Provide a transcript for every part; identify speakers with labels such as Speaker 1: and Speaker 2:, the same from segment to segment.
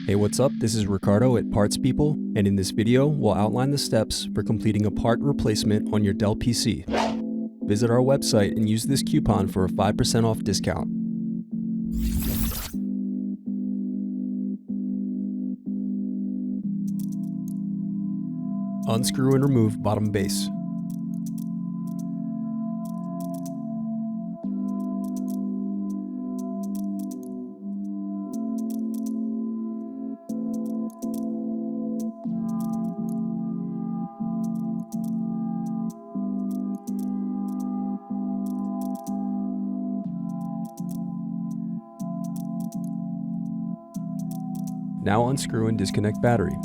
Speaker 1: Hey, what's up? This is Ricardo at Parts People, and in this video, we'll outline the steps for completing a part replacement on your Dell PC. Visit our website and use this coupon for a 5% off discount. Unscrew and remove bottom base. Now unscrew and disconnect battery.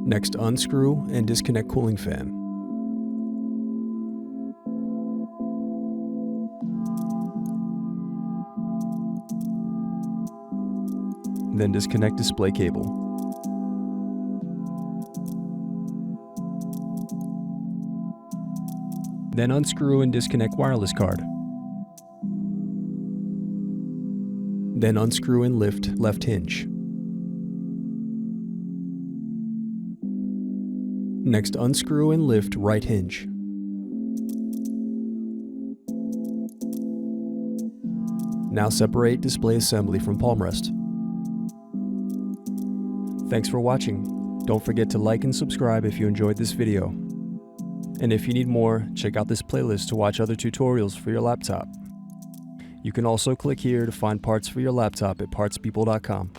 Speaker 1: Next, unscrew and disconnect cooling fan. Then disconnect display cable. Then unscrew and disconnect wireless card. Then unscrew and lift left hinge. Next, unscrew and lift right hinge. Now separate display assembly from palm rest. Thanks for watching. Don't forget to like and subscribe if you enjoyed this video. And if you need more, check out this playlist to watch other tutorials for your laptop. You can also click here to find parts for your laptop at partspeople.com.